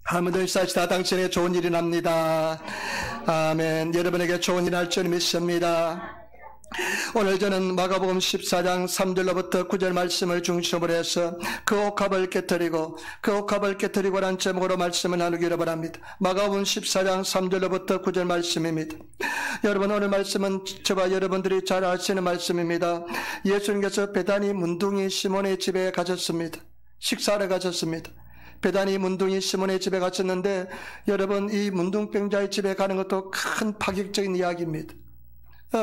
하나님도 일사시다 당신에게 좋은 일이 납니다. 아멘. 여러분에게 좋은 일 날 줄 믿습니다. 오늘 저는 마가복음 14장 3절로부터 9절 말씀을 중심으로 해서 그 옥합을 깨뜨리고 라는 제목으로 말씀을 나누기를 바랍니다. 마가복음 14장 3절로부터 9절 말씀입니다. 여러분, 오늘 말씀은 저와 여러분들이 잘 아시는 말씀입니다. 예수님께서 베다니 문둥이 시몬의 집에 가셨습니다. 식사를 가셨습니다. 베다니 문둥이 시몬의 집에 가셨는데, 여러분, 이 문둥병자의 집에 가는 것도 큰 파격적인 이야기입니다.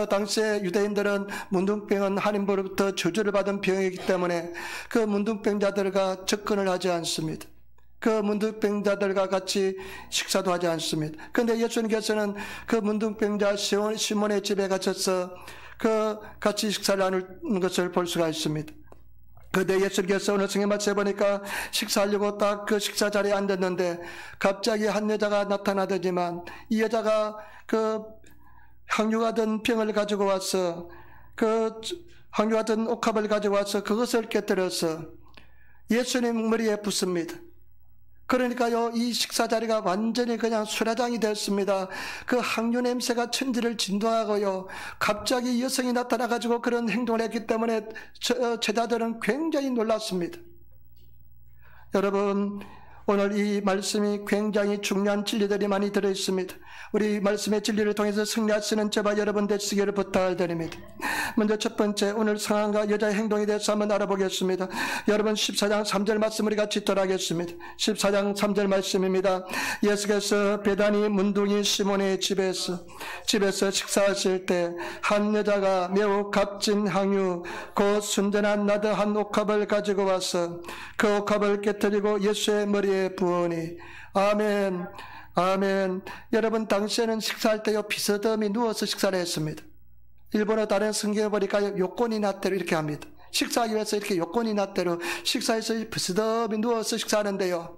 당시에 유대인들은 문둥병은 하나님으로부터 저주를 받은 병이기 때문에 그 문둥병자들과 접근을 하지 않습니다. 그 문둥병자들과 같이 식사도 하지 않습니다. 그런데 예수님께서는 그 문둥병자 시몬의 집에 가셔서 그 같이 식사를 나누는 것을 볼 수가 있습니다. 그때 예수님께서 오늘 성경 말씀에 보니까 식사하려고 딱 그 식사 자리에 앉았는데 갑자기 한 여자가 나타나더니만, 이 여자가 그 향유가 든 병을 가지고 와서, 그 향유가 든 옥합을 가지고 와서 그것을 깨뜨려서 예수님 머리에 붓습니다. 그러니까요, 이 식사 자리가 완전히 그냥 수라장이 됐습니다. 그 향유 냄새가 천지를 진동하고요, 갑자기 여성이 나타나가지고 그런 행동을 했기 때문에 제자들은 굉장히 놀랐습니다. 여러분, 오늘 이 말씀이 굉장히 중요한 진리들이 많이 들어있습니다. 우리 말씀의 진리를 통해서 승리하시는 저와 여러분 되시기를 부탁드립니다. 먼저 첫 번째, 오늘 상황과 여자의 행동에 대해서 한번 알아보겠습니다. 여러분, 14장 3절 말씀 우리 같이 따라하겠습니다. 14장 3절 말씀입니다. 예수께서 베다니 문둥이 시몬의 집에서 식사하실 때 한 여자가 매우 값진 향유 곧 순전한 나드 한 옥합을 가지고 와서 그 옥합을 깨뜨리고 예수의 머리에 부으니. 아멘. 아멘. 여러분, 당시에는 식사할 때요, 비스듬히 누워서 식사를 했습니다. 일본어 다른 성경에 보니까 요건이 나대로 이렇게 합니다. 식사하기 위해서 이렇게 요건이 나대로 식사해서 비스듬히 누워서 식사하는데요,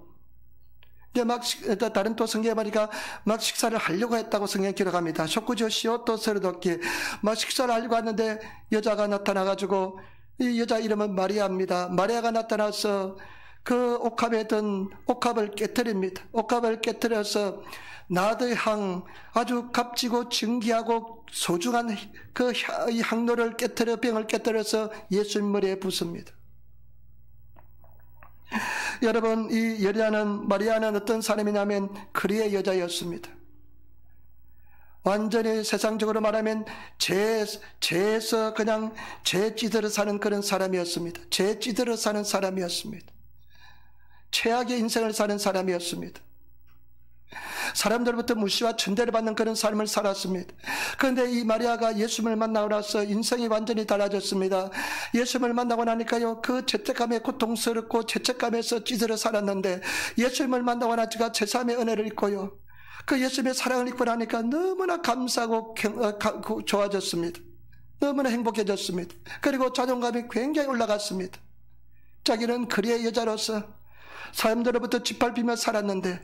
근데 다른 또 성경에 보니까 막 식사를 하려고 했다고 성경에 기록합니다. 쇼쿠조 시오토 서르도끼, 막 식사를 하려고 하는데 여자가 나타나가지고, 이 여자 이름은 마리아입니다. 마리아가 나타나서 그 옥합을 깨뜨립니다. 옥합을 깨뜨려서 나드향, 아주 값지고 증기하고 소중한 그 향로를 병을 깨뜨려서 예수님 머리에 붓습니다. 여러분, 이 마리아는 어떤 사람이냐면 거리의 여자였습니다. 완전히 세상적으로 말하면 죄에서 그냥 죄 찌들어 사는 그런 사람이었습니다. 죄 찌들어 사는 사람이었습니다. 최악의 인생을 사는 사람이었습니다. 사람들로부터 무시와 천대를 받는 그런 삶을 살았습니다. 그런데 이 마리아가 예수님을 만나고 나서 인생이 완전히 달라졌습니다. 예수님을 만나고 나니까요, 그 죄책감에 고통스럽고 죄책감에서 찌들어 살았는데 예수님을 만나고 나니까 제3의 은혜를 입고요, 그 예수님의 사랑을 입고 나니까 너무나 감사하고 좋아졌습니다. 너무나 행복해졌습니다. 그리고 자존감이 굉장히 올라갔습니다. 자기는 거리의 여자로서 사람들로부터 짓밟히며 살았는데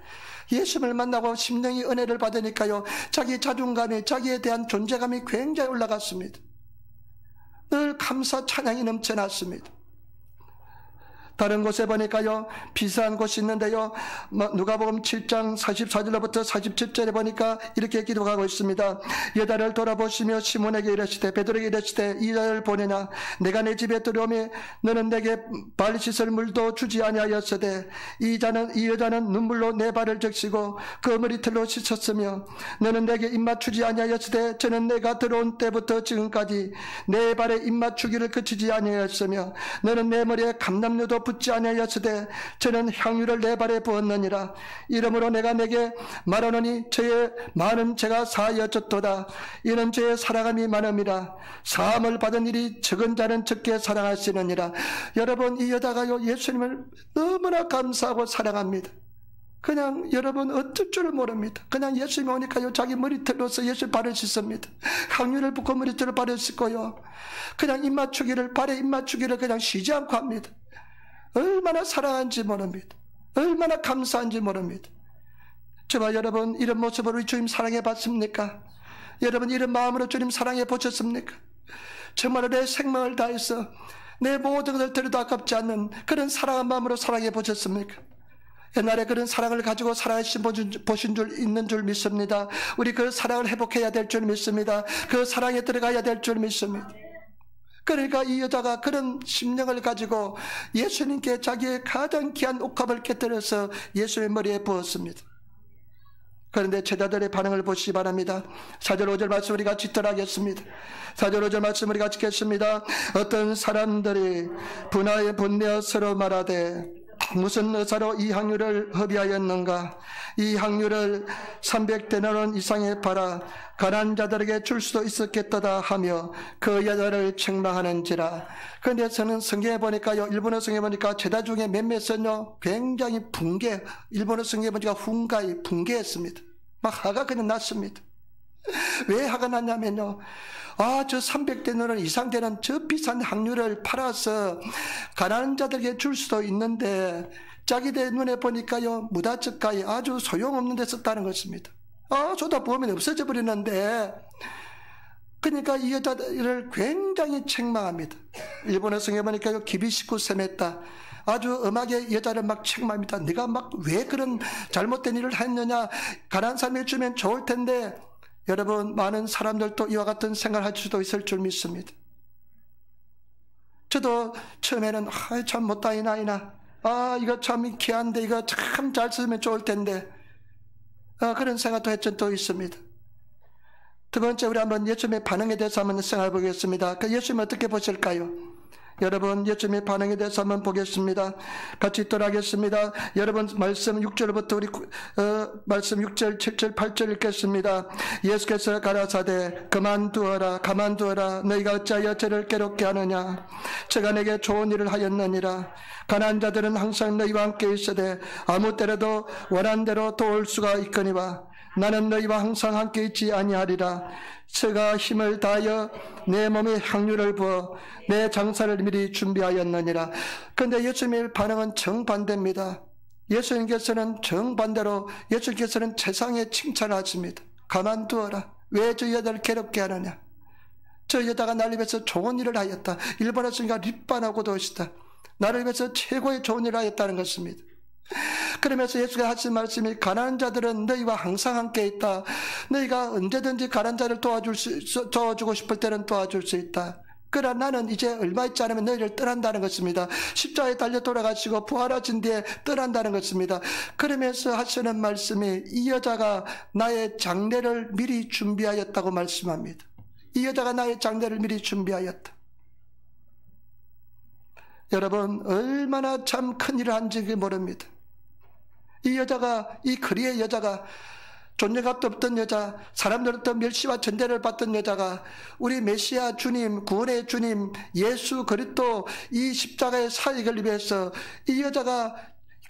예수님을 만나고 심령이 은혜를 받으니까요, 자기 자존감이, 자기에 대한 존재감이 굉장히 올라갔습니다. 늘 감사 찬양이 넘쳐났습니다. 다른 곳에 보니까요, 비슷한 곳이 있는데요, 누가복음 7장 44절로부터 47절에 보니까 이렇게 기록하고 있습니다. 여자를 돌아보시며 시몬에게 이르시되, 베드로에게 이르시되, 이 여자를 보내나 내가 내 집에 들어오매 너는 내게 발 씻을 물도 주지 아니하였으되 이 여자는 눈물로 내 발을 적시고 그 머리털로 씻었으며 너는 내게 입맞추지 아니하였으되 저는 내가 들어온 때부터 지금까지 내 발에 입맞추기를 그치지 아니하였으며 너는 내 머리에 감람류도 붙지 아니하였으되 저는 향유를 내 발에 부었느니라. 이러므로 내가 내게 말하노니 저의 많은 죄가 사하여졌도다. 이는 저의 사랑함이 많음이라. 사함을 받은 일이 적은 자는 적게 사랑하시느니라. 여러분, 이 여자가요, 예수님을 너무나 감사하고 사랑합니다. 그냥 여러분 어쩔 줄을 모릅니다. 그냥 예수님이 오니까요, 자기 머리털로서 예수 발을 씻습니다. 향유를 붓고 머리털을 발을 씻고요, 그냥 발에 입맞추기를 그냥 쉬지 않고 합니다. 얼마나 사랑한지 모릅니다. 얼마나 감사한지 모릅니다. 저와 여러분, 이런 모습으로 우리 주님 사랑해 봤습니까? 여러분, 이런 마음으로 주님 사랑해 보셨습니까? 정말로 내 생명을 다해서 내 모든 것을 드려도 아깝지 않는 그런 사랑한 마음으로 사랑해 보셨습니까? 옛날에 그런 사랑을 가지고 살아계신 보신 줄 있는 줄 믿습니다. 우리 그 사랑을 회복해야 될 줄 믿습니다. 그 사랑에 들어가야 될 줄 믿습니다. 그러니까 이 여자가 그런 심령을 가지고 예수님께 자기의 가장 귀한 옥합을 깨뜨려서 예수의 머리에 부었습니다. 그런데 제자들의 반응을 보시기 바랍니다. 4절 5절 말씀 우리 같이 읽도록하겠습니다. 4절 5절 말씀 우리 같이 읽겠습니다. 어떤 사람들이 분하에 분내어 서로 말하되 무슨 의사로 이 향유를 허비하였는가? 이 향유를 300데나리온 이상에 팔아 가난한 자들에게 줄 수도 있었겠다 하며 그 여자를 책망하는지라. 그런데 저는 성경에 보니까요, 일본어 성경에 보니까 제자 중에 몇몇은요 굉장히 붕괴, 일본어 성경에 보니까 훈가히 붕괴했습니다. 막 화가 그냥 났습니다. 왜 화가 났냐면요, 저 300데나리온 이상 되는 저 비싼 향유를 팔아서 가난한 자들에게 줄 수도 있는데 자기들 눈에 보니까요 무다적가히 아주 소용없는 데 썼다는 것입니다. 쏟아 부으면 없어져 버리는데, 그러니까 이 여자를 굉장히 책망합니다. 일본어 성경에 보니까요 기비시쿠 세메타, 아주 엄하게 여자를 막 책망합니다. 네가 막 왜 그런 잘못된 일을 했느냐, 가난한 사람에게 주면 좋을 텐데. 여러분, 많은 사람들도 이와 같은 생각을 할 수도 있을 줄 믿습니다. 저도 처음에는 참 못다이 나이나, 이거 참 귀한데 이거 참 잘 쓰면 좋을 텐데, 그런 생각도 했던 또 있습니다. 두 번째, 우리 한번 예수님의 반응에 대해서 한번 생각해 보겠습니다. 그 예수님 어떻게 보실까요? 여러분, 예수님의 반응에 대해서 한번 보겠습니다. 같이 읽도록 하겠습니다. 여러분, 말씀 6절부터 우리 말씀 6절, 7절, 8절 읽겠습니다. 예수께서 가라사대 가만두어라 너희가 어찌하여 저를 괴롭게 하느냐. 제가 내게 좋은 일을 하였느니라. 가난한 자들은 항상 너희와 함께 있으되 아무 때라도 원한 대로 도울 수가 있거니와 나는 너희와 항상 함께 있지 아니하리라. 제가 힘을 다하여 내 몸에 향유를 부어 내 장사를 미리 준비하였느니라. 그런데 예수님의 반응은 정반대입니다. 예수님께서는 정반대로, 예수님께서는 세상에 칭찬을 하십니다. 가만두어라. 왜 저 여자를 괴롭게 하느냐. 저 여자가 나를 위해서 좋은 일을 하였다. 일본어 쓰니까 립반하고 도시다. 나를 위해서 최고의 좋은 일을 하였다는 것입니다. 그러면서 예수가 하신 말씀이, 가난한 자들은 너희와 항상 함께 있다. 너희가 언제든지 가난한 자를 도와주고 싶을 때는 도와줄 수 있다. 그러나 나는 이제 얼마 있지 않으면 너희를 떠난다는 것입니다. 십자가에 달려 돌아가시고 부활하신 뒤에 떠난다는 것입니다. 그러면서 하시는 말씀이, 이 여자가 나의 장례를 미리 준비하였다고 말씀합니다. 이 여자가 나의 장례를 미리 준비하였다. 여러분, 얼마나 참 큰 일을 한지 모릅니다. 이 여자가, 이 거리의 여자가, 존재감도 없던 여자, 사람들로부터 멸시와 전대를 받던 여자가 우리 메시아 주님, 구원의 주님 예수 그리스도 이 십자가의 사역을 위해서, 이 여자가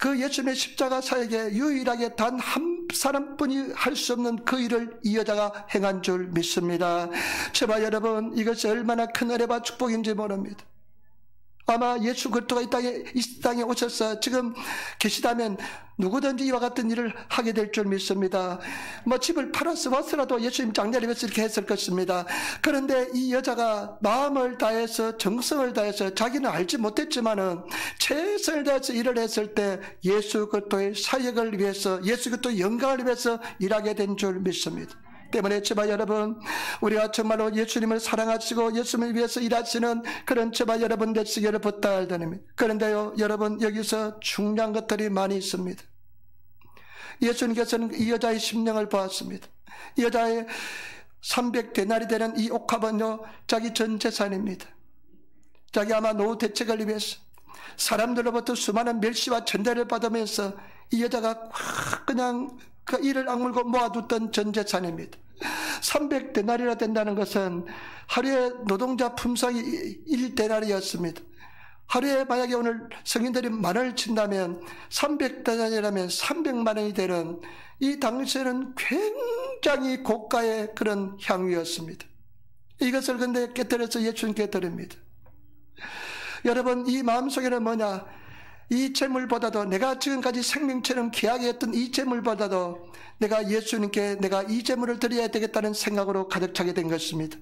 그 예수님의 십자가 사역에 유일하게 단 한 사람뿐이 할 수 없는 그 일을 이 여자가 행한 줄 믿습니다. 제발 여러분, 이것이 얼마나 큰 은혜와 축복인지 모릅니다. 아마 예수 그리스도가 이 땅에 오셔서 지금 계시다면 누구든지 이와 같은 일을 하게 될 줄 믿습니다. 집을 팔아서 와서라도 예수님 장례를 위해서 이렇게 했을 것입니다. 그런데 이 여자가 마음을 다해서, 정성을 다해서, 자기는 알지 못했지만은 최선을 다해서 일을 했을 때 예수 그리스도의 사역을 위해서, 예수 그리스도의 영광을 위해서 일하게 된 줄 믿습니다. 때문에 제발 여러분, 우리가 정말로 예수님을 사랑하시고 예수님을 위해서 일하시는 그런 제발 여러분 되시기를 부탁드립니다. 그런데요, 여러분, 여기서 중요한 것들이 많이 있습니다. 예수님께서는 이 여자의 심령을 보았습니다. 이 여자의 300데나리 되는 이 옥합은요, 자기 전 재산입니다. 자기 아마 노후 대책을 위해서 사람들로부터 수많은 멸시와 전대를 받으면서 이 여자가 그냥 그 이를 악물고 모아뒀던 전 재산입니다. 300데나리라 된다는 것은 하루에 노동자 품삯이 1데나리였습니다. 하루에 만약에 오늘 성인들이 10,000원을 친다면 300데나리라면 300만 원이 되는, 이 당시에는 굉장히 고가의 그런 향유였습니다. 이것을 근데 깨뜨려서 예수님께 드립니다. 여러분, 이 마음속에는 뭐냐? 이 재물보다도, 내가 지금까지 생명처럼 귀하게 했던 이 재물보다도 내가 예수님께 내가 이 재물을 드려야 되겠다는 생각으로 가득 차게 된 것입니다.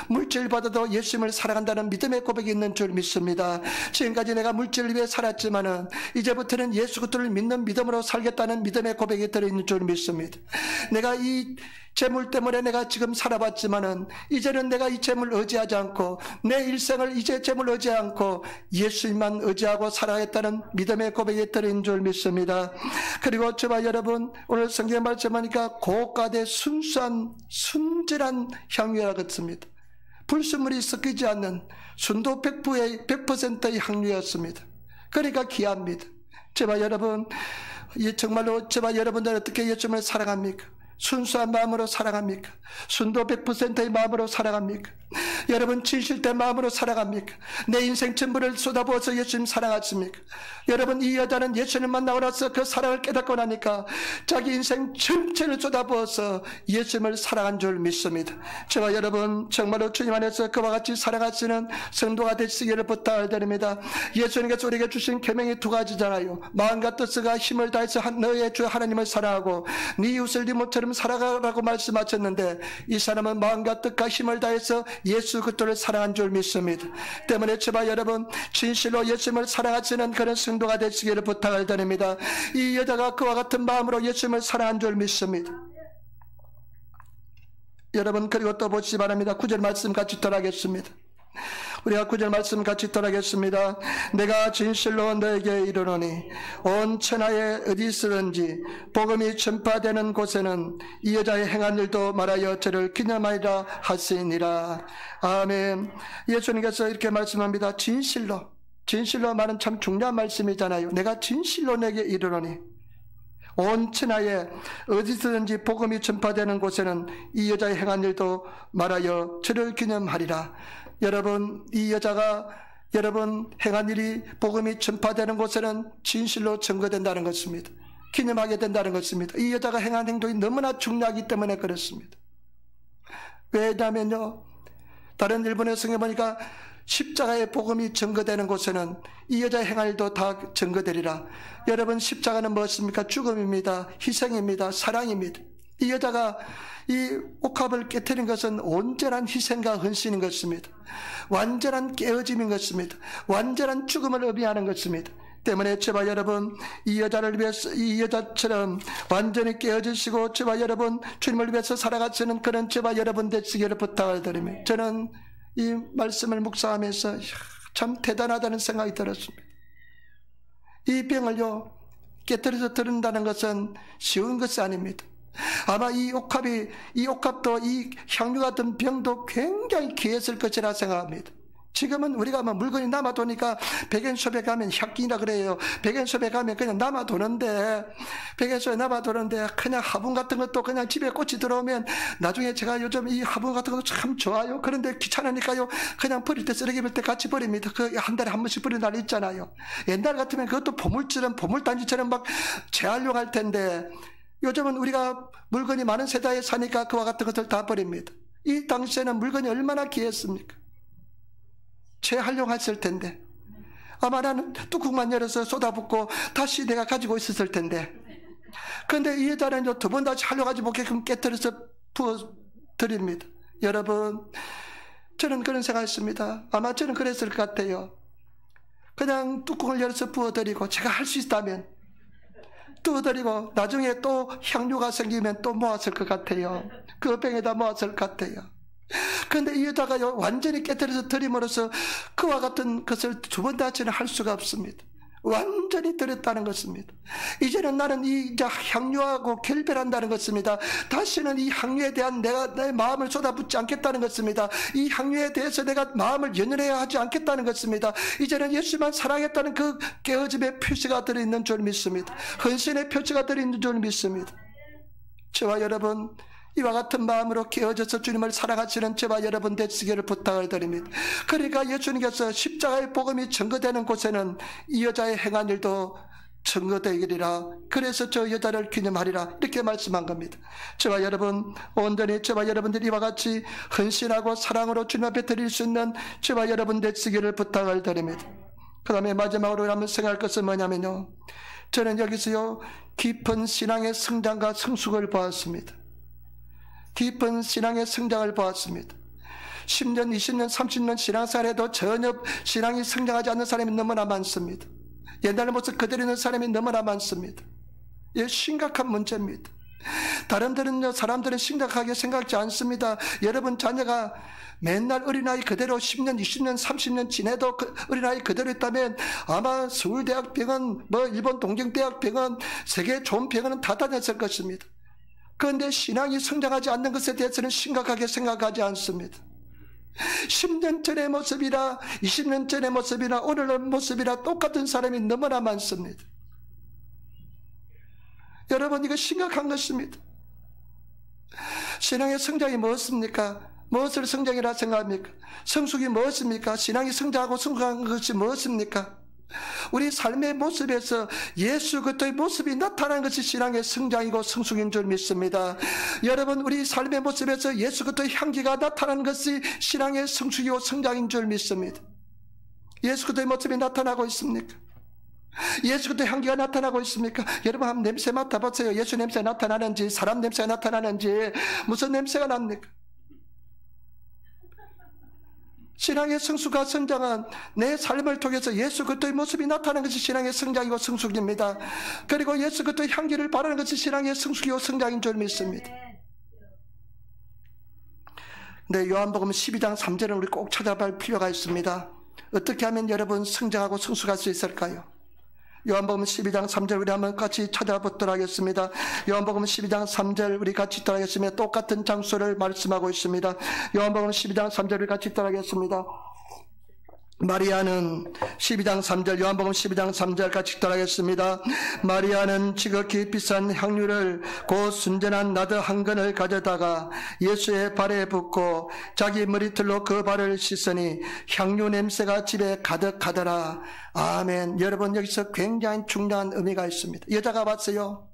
물질보다도 예수님을 사랑한다는 믿음의 고백이 있는 줄 믿습니다. 지금까지 내가 물질 위해 살았지만은 이제부터는 예수 그리스도를 믿는 믿음으로 살겠다는 믿음의 고백이 들어있는 줄 믿습니다. 내가 이 재물 때문에 내가 지금 살아봤지만은 이제는 내가 이 재물 의지하지 않고 내 일생을 이제 재물 의지하지 않고 예수님만 의지하고 살아야겠다는 믿음의 고백이 들어있는 줄 믿습니다. 그리고 저와 여러분, 오늘 성경에 말씀하니까 고가되 순수한 순진한 향유와 같습니다. 불순물이 섞이지 않는 순도 100%의 향유였습니다. 그러니까 귀합니다. 저와 여러분, 정말로 저와 여러분들 어떻게 예수님을 사랑합니까? 순수한 마음으로 사랑합니까? 순도 100%의 마음으로 사랑합니까? 여러분 진실된 마음으로 사랑합니까? 내 인생 전부를 쏟아부어서 예수님 사랑하십니까? 여러분 이 여자는 예수님 만나고 나서 그 사랑을 깨닫고 나니까 자기 인생 전체를 쏟아부어서 예수님을 사랑한 줄 믿습니다. 저와 여러분 정말로 주님 안에서 그와 같이 사랑하시는 성도가 되시기를 부탁드립니다. 예수님께서 우리에게 주신 계명이 두 가지잖아요. 마음과 뜻과 힘을 다해서 너의 주 하나님을 사랑하고 네 이웃을 네 몸처럼 살아가라고 말씀하셨는데 이 사람은 마음과 뜻과 힘을 다해서 예수 그리스도를 사랑한 줄 믿습니다. 때문에 저와 여러분 진실로 예수님을 사랑하시는 그런 성도가 되시기를 부탁을 드립니다. 이 여자가 그와 같은 마음으로 예수님을 사랑한 줄 믿습니다. 여러분 그리고 또 보시기 바랍니다. 9절 말씀 같이 돌아가겠습니다. 우리가 9절 말씀 같이 돌아가겠습니다. 내가 진실로 너에게 이르노니 온 천하에 어디서든지 복음이 전파되는 곳에는 이 여자의 행한 일도 말하여 저를 기념하리라 하시니라. 아멘. 예수님께서 이렇게 말씀합니다. 진실로 말은 참 중요한 말씀이잖아요. 내가 진실로 내게 이르노니 온 천하에 어디서든지 복음이 전파되는 곳에는 이 여자의 행한 일도 말하여 저를 기념하리라. 여러분 이 여자가 여러분 행한 일이 복음이 전파되는 곳에는 진실로 증거된다는 것입니다. 기념하게 된다는 것입니다. 이 여자가 행한 행동이 너무나 중요하기 때문에 그렇습니다. 왜냐하면요 다른 일본의 성경에 보니까 십자가의 복음이 증거되는 곳에는 이 여자의 행한 일도 다 증거되리라. 여러분 십자가는 무엇입니까? 죽음입니다. 희생입니다. 사랑입니다. 이 여자가 이 옥합을 깨뜨린 것은 온전한 희생과 헌신인 것입니다. 완전한 깨어짐인 것입니다. 완전한 죽음을 의미하는 것입니다. 때문에 저와 여러분 이 여자를 위해서 이 여자처럼 완전히 깨어지시고 저와 여러분 주님을 위해서 살아가시는 그런 저와 여러분 되시기를 부탁을 드립니다. 저는 이 말씀을 묵상하면서 참 대단하다는 생각이 들었습니다. 이 병을요 깨뜨려서 들은다는 것은 쉬운 것이 아닙니다. 아마 이 옥합도 이 향유 같은 병도 굉장히 귀했을 것이라 생각합니다. 지금은 우리가 뭐 물건이 남아도니까 백엔숍에 가면 향기나 그래요. 백엔숍에 가면 그냥 남아도는데 백엔숍에 남아도는데 그냥 화분 같은 것도 그냥 집에 꽃이 들어오면 나중에 제가 요즘 이 화분 같은 것도 참 좋아요. 그런데 귀찮으니까요 그냥 버릴 때 쓰레기 버릴 때 같이 버립니다. 그 한 달에 한 번씩 버리는 날이 있잖아요. 옛날 같으면 그것도 보물단지처럼 막 재활용할 텐데 요즘은 우리가 물건이 많은 세대에 사니까 그와 같은 것들 다 버립니다. 이 당시에는 물건이 얼마나 귀했습니까? 재활용했을 텐데 아마 나는 뚜껑만 열어서 쏟아붓고 다시 내가 가지고 있었을 텐데 그런데 이 여자는 두 번 다시 활용하지 못게끔 깨뜨려서 부어드립니다. 여러분 저는 그런 생각했습니다. 아마 저는 그랬을 것 같아요. 그냥 뚜껑을 열어서 부어드리고 제가 할 수 있다면 뜯어드리고 나중에 또 향유가 생기면 또 모았을 것 같아요. 그 병에다 모았을 것 같아요. 그런데 이 여자가 완전히 깨뜨려서 드림으로써 그와 같은 것을 두 번 다시는 할 수가 없습니다. 완전히 들였다는 것입니다. 이제는 나는 이 향유하고 결별한다는 것입니다. 다시는 이 향유에 대한 내 마음을 쏟아붓지 않겠다는 것입니다. 이 향유에 대해서 내가 마음을 연연해야 하지 않겠다는 것입니다. 이제는 예수만 사랑했다는 그 깨어짐의 표시가 들어있는 줄 믿습니다. 헌신의 표시가 들어있는 줄 믿습니다. 저와 여러분 이와 같은 마음으로 깨어져서 주님을 사랑하시는 저와 여러분 되시기를 부탁을 드립니다. 그러니까 예수님께서 십자가의 복음이 증거되는 곳에는 이 여자의 행한 일도 증거되리라. 그래서 저 여자를 기념하리라. 이렇게 말씀한 겁니다. 저와 여러분 온전히 저와 여러분들이 이와 같이 헌신하고 사랑으로 주님 앞에 드릴 수 있는 저와 여러분 되시기를 부탁을 드립니다. 그 다음에 마지막으로 한번 생각할 것은 뭐냐면요, 저는 여기서요 깊은 신앙의 성장과 성숙을 보았습니다. 깊은 신앙의 성장을 보았습니다. 10년, 20년, 30년 신앙생활에도 전혀 신앙이 성장하지 않는 사람이 너무나 많습니다. 옛날 모습 그대로 있는 사람이 너무나 많습니다. 이게 심각한 문제입니다. 사람들은 심각하게 생각지 않습니다. 여러분 자녀가 맨날 어린아이 그대로 10년, 20년, 30년 지내도 어린아이 그대로 있다면 아마 서울대학병원, 일본 동경대학병원, 세계 좋은 병원은 다 다녔을 것입니다. 그런데 신앙이 성장하지 않는 것에 대해서는 심각하게 생각하지 않습니다. 10년 전의 모습이나 20년 전의 모습이나 오늘의 모습이나 똑같은 사람이 너무나 많습니다. 여러분, 이거 심각한 것입니다. 신앙의 성장이 무엇입니까? 무엇을 성장이라 생각합니까? 성숙이 무엇입니까? 신앙이 성장하고 성숙한 것이 무엇입니까? 우리 삶의 모습에서 예수 그리스도의 모습이 나타나는 것이 신앙의 성장이고 성숙인 줄 믿습니다. 여러분, 우리 삶의 모습에서 예수 그리스도의 향기가 나타나는 것이 신앙의 성숙이고 성장인 줄 믿습니다. 예수 그리스도의 모습이 나타나고 있습니까? 예수 그리스도의 향기가 나타나고 있습니까? 여러분 한번 냄새 맡아보세요. 예수 냄새가 나타나는지, 사람 냄새가 나타나는지, 무슨 냄새가 납니까? 신앙의 성숙과 성장은 내 삶을 통해서 예수 그리스도의 모습이 나타나는 것이 신앙의 성장이고 성숙입니다. 그리고 예수 그리스도의 향기를 바라는 것이 신앙의 성숙이고 성장인 줄 믿습니다. 네, 요한복음 12장 3절은 우리 꼭 찾아볼 필요가 있습니다. 어떻게 하면 여러분 성장하고 성숙할 수 있을까요? 요한복음 12장 3절 우리 한번 같이 찾아보도록 하겠습니다. 요한복음 12장 3절 우리 같이 따라하겠습니다. 똑같은 장소를 말씀하고 있습니다. 요한복음 12장 3절 우리 같이 따라하겠습니다. 마리아는 12장 3절 요한복음 12장 3절 같이 따라하겠습니다. 마리아는 지극히 비싼 향유를 곧 순전한 나드 한 근을 가져다가 예수의 발에 붓고 자기 머리털로 그 발을 씻으니 향유 냄새가 집에 가득하더라. 아멘. 여러분, 여기서 굉장히 중요한 의미가 있습니다. 여자가 왔어요.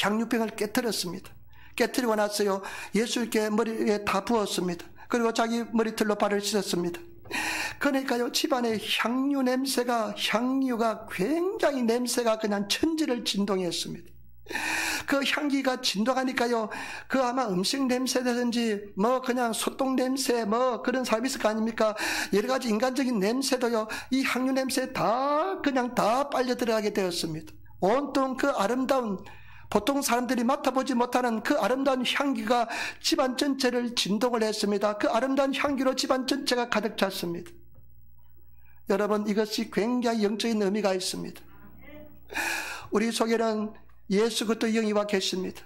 향유병을 깨뜨렸습니다. 깨뜨리고 났어요. 예수께 머리에 다 부었습니다. 그리고 자기 머리털로 발을 씻었습니다. 그러니까요, 집안에 향유가 굉장히 냄새가 그냥 천지를 진동해 했습니다. 그 향기가 진동하니까요, 그 아마 음식 냄새라든지 그냥 소똥 냄새 그런 사람이 있을 거 아닙니까? 여러 가지 인간적인 냄새도요, 이 향유 냄새에 다 빨려 들어가게 되었습니다. 온통 그 아름다운, 보통 사람들이 맡아보지 못하는 그 아름다운 향기가 집안 전체를 진동을 했습니다. 그 아름다운 향기로 집안 전체가 가득 찼습니다. 여러분, 이것이 굉장히 영적인 의미가 있습니다. 우리 속에는 예수 그리스도의 영이 와 계십니다.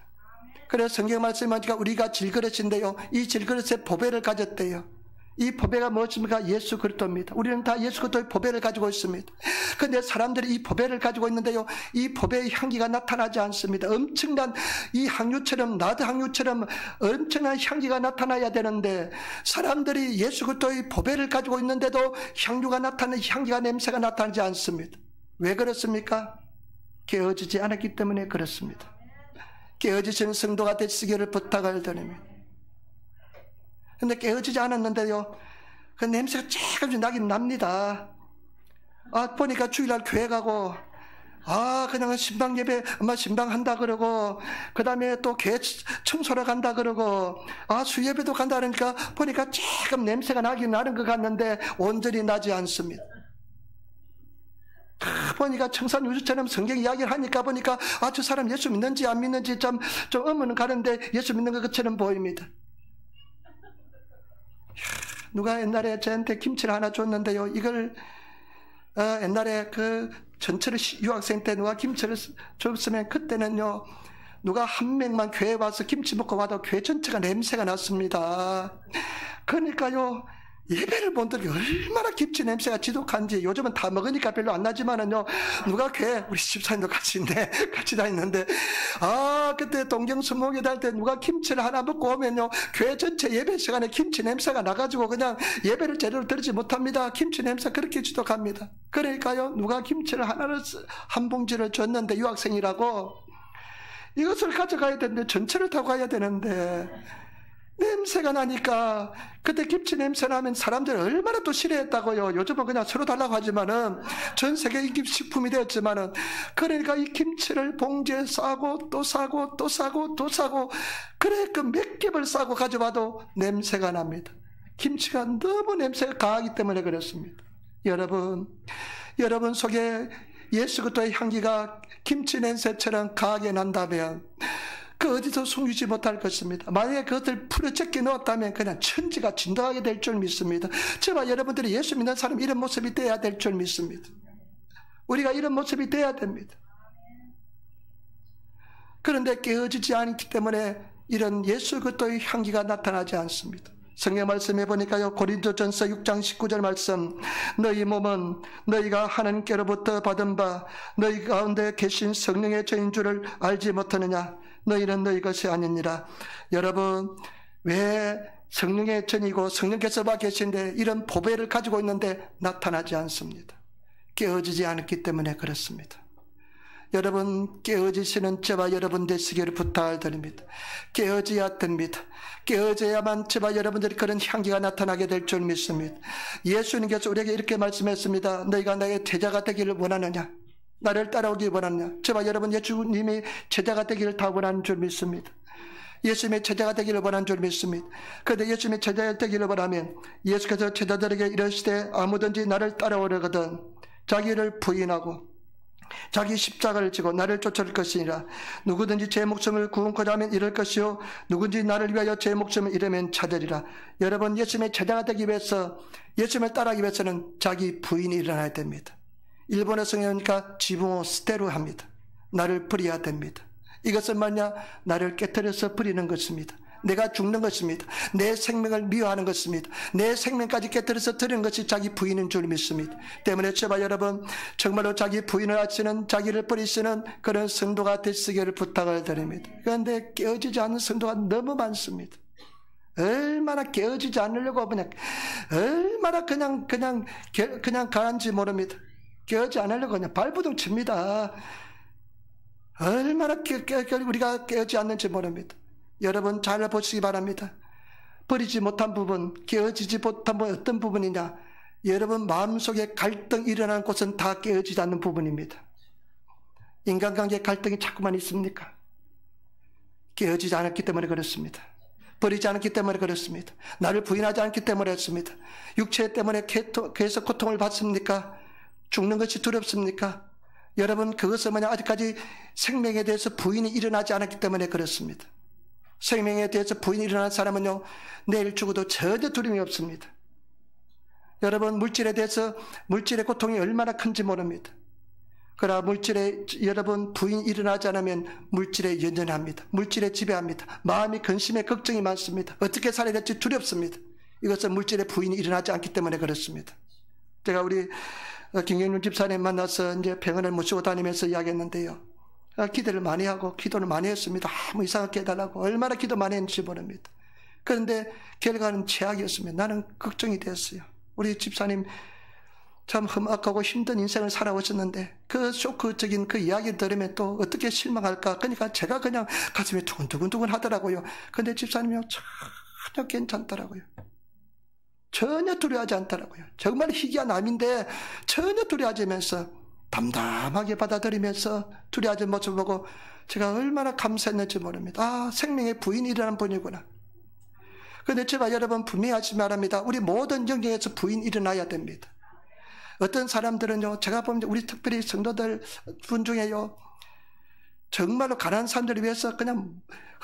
그래서 성경 말씀하니까 우리가 질그릇인데요, 이 질그릇에 보배를 가졌대요. 이 보배가 무엇입니까? 예수 그리스도입니다. 우리는 다 예수 그리스도의 보배를 가지고 있습니다. 그런데 사람들이 이 보배를 가지고 있는데요, 이 보배의 향기가 나타나지 않습니다. 엄청난 이 향유처럼, 나드 향유처럼 엄청난 향기가 나타나야 되는데, 사람들이 예수 그리스도의 보배를 가지고 있는데도 향기가 냄새가 나타나지 않습니다. 왜 그렇습니까? 깨어지지 않았기 때문에 그렇습니다. 깨어지시는 성도가 되시기를 부탁을 드립니다. 근데 깨어지지 않았는데요, 그 냄새가 조금씩 나긴 납니다. 보니까 주일날 교회 가고, 그냥 신방 예배, 신방 한다 그러고, 그 다음에 또 교회 청소를 간다 그러고, 수예배도 간다 그러니까 보니까 조금 냄새가 나긴 나는 것 같는데 온전히 나지 않습니다. 보니까 청산유수처럼 성경 이야기를 하니까 보니까 저 사람 예수 믿는지 안 믿는지 좀 의문은 가는데 예수 믿는 것처럼 보입니다. 누가 옛날에 저한테 김치를 하나 줬는데요, 이걸 옛날에 그 전철 유학생 때 누가 김치를 줬으면 그때는요, 누가 한 명만 교회 와서 김치 먹고 와도 교회 전체가 냄새가 났습니다. 그러니까요, 예배를 본 적이 얼마나 김치 냄새가 지독한지. 요즘은 다 먹으니까 별로 안 나지만은요, 누가 교회, 우리 집사님도 같이 다니는데, 그때 동경수목에 다닐 때 누가 김치를 하나 먹고 오면요, 교회 전체 예배 시간에 김치 냄새가 나가지고 그냥 예배를 제대로 드리지 못합니다. 김치 냄새 그렇게 지독합니다. 그러니까요, 누가 김치를 한 봉지를 줬는데, 유학생이라고, 이것을 가져가야 되는데, 전철을 타고 가야 되는데, 내 냄새가 나니까, 그때 김치 냄새 나면 사람들이 얼마나 또 싫어했다고요. 요즘은 그냥 서로 달라고 하지만은, 전 세계 인기 식품이 되었지만은, 그러니까 이 김치를 봉지에 싸고 또 싸고 또 싸고 또 싸고, 그래 그 몇 겹을 싸고 가져와도 냄새가 납니다. 김치가 너무 냄새가 강하기 때문에 그렇습니다. 여러분 속에 예수 그리스도의 향기가 김치 냄새처럼 강하게 난다면 그 어디서 숨기지 못할 것입니다. 만약에 그것을 풀어제껴 넣었다면 그냥 천지가 진동하게 될 줄 믿습니다. 제발 여러분들이 예수 믿는 사람 이런 모습이 돼야 될 줄 믿습니다. 우리가 이런 모습이 돼야 됩니다. 그런데 깨어지지 않기 때문에 이런 예수 그리스도의 향기가 나타나지 않습니다. 성경 말씀해 보니까요, 고린도전서 6장 19절 말씀, 너희 몸은 너희가 하나님께로부터 받은 바 너희 가운데 계신 성령의 전인 줄을 알지 못하느냐. 너희는 너희 것이 아니니라. 여러분, 왜 성령의 전이고 성령께서 와 계신데 이런 보배를 가지고 있는데 나타나지 않습니다. 깨어지지 않았기 때문에 그렇습니다. 여러분, 깨어지시는 저와 여러분 되시기를 부탁드립니다. 깨어져야 됩니다. 깨어져야만 저와 여러분들이 그런 향기가 나타나게 될 줄 믿습니다. 예수님께서 우리에게 이렇게 말씀했습니다. 너희가 나의 제자가 되기를 원하느냐? 나를 따라오기 원하느냐? 저와 여러분 예수님이 제자가 되기를 다 원하는 줄 믿습니다. 예수님의 제자가 되기를 원하는 줄 믿습니다. 그런데 예수님의 제자가 되기를 원하면 예수께서 제자들에게 이르시되 아무든지 나를 따라오려거든 자기를 부인하고 자기 십자가를 지고 나를 쫓을 것이니라. 누구든지 제 목숨을 구원코자 하면 잃을 것이요 누구든지 나를 위하여 제 목숨을 잃으면 찾으리라. 여러분, 예수님의 제자가 되기 위해서, 예수님을 따라하기 위해서는 자기 부인이 일어나야 됩니다. 일본어 성경이니까 지붕を捨てる 합니다. 나를 버려야 됩니다. 이것은 뭐냐? 나를 깨뜨려서 버리는 것입니다. 내가 죽는 것입니다. 내 생명을 미워하는 것입니다. 내 생명까지 깨뜨려서 드리는 것이 자기 부인인 줄 믿습니다. 때문에 제발 여러분, 정말로 자기 부인을 하시는, 자기를 버리시는 그런 성도가 되시기를 부탁을 드립니다. 그런데 깨어지지 않는 성도가 너무 많습니다. 얼마나 깨어지지 않으려고 그냥 얼마나 그냥 가는지 모릅니다. 깨어지지 않으려고 그냥 발부둥 칩니다. 얼마나 우리가 깨어지지 않는지 모릅니다. 여러분 잘 보시기 바랍니다. 버리지 못한 부분, 깨어지지 못한 부분 어떤 부분이냐? 여러분 마음속에 갈등이 일어나는 곳은 다 깨어지지 않는 부분입니다. 인간관계에 갈등이 자꾸만 있습니까? 깨어지지 않았기 때문에 그렇습니다. 버리지 않았기 때문에 그렇습니다. 나를 부인하지 않기 때문에 그렇습니다. 육체 때문에 계속 고통을 받습니까? 죽는 것이 두렵습니까? 여러분 그것은 뭐냐? 아직까지 생명에 대해서 부인이 일어나지 않았기 때문에 그렇습니다. 생명에 대해서 부인이 일어난 사람은요, 내일 죽어도 전혀 두려움이 없습니다. 여러분, 물질에 대해서 물질의 고통이 얼마나 큰지 모릅니다. 그러나 물질에 여러분 부인이 일어나지 않으면 물질에 연연합니다. 물질에 지배합니다. 마음이 근심에 걱정이 많습니다. 어떻게 살아야 될지 두렵습니다. 이것은 물질의 부인이 일어나지 않기 때문에 그렇습니다. 제가 우리 김경윤 집사님 만나서 이제 병원을 모시고 다니면서 이야기했는데요. 기도를 많이 하고 기도를 많이 했습니다. 아무 이상하게 해달라고 얼마나 기도 많이 했는지 모릅니다. 그런데 결과는 최악이었습니다. 나는 걱정이 됐어요. 우리 집사님 참 험악하고 힘든 인생을 살아오셨는데 그 쇼크적인 그 이야기를 들으면 또 어떻게 실망할까. 그러니까 제가 그냥 가슴이 두근두근 하더라고요. 그런데 집사님이 전혀 괜찮더라고요. 전혀 두려워하지 않더라고요. 정말 희귀한 암인데 전혀 두려워하지 않으면서 담담하게 받아들이면서 두려워하는 모습을 보고 제가 얼마나 감사했는지 모릅니다. 아, 생명의 부인이 일어난 분이구나. 그런데 제가 여러분 분명히 하지 말합니다. 우리 모든 영역에서 부인이 일어나야 됩니다. 어떤 사람들은요, 제가 보면 우리 특별히 성도들 분 중에요, 정말로 가난한 사람들을 위해서 그냥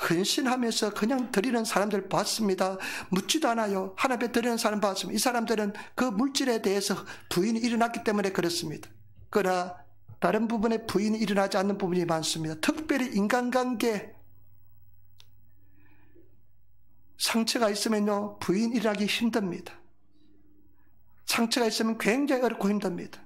헌신하면서 그냥 드리는 사람들 봤습니다. 묻지도 않아요. 하나님 앞에 드리는 사람 봤습니다. 이 사람들은 그 물질에 대해서 부인이 일어났기 때문에 그렇습니다. 그러나 다른 부분에 부인이 일어나지 않는 부분이 많습니다. 특별히 인간관계, 상처가 있으면요 부인이 일어나기 힘듭니다. 상처가 있으면 굉장히 어렵고 힘듭니다.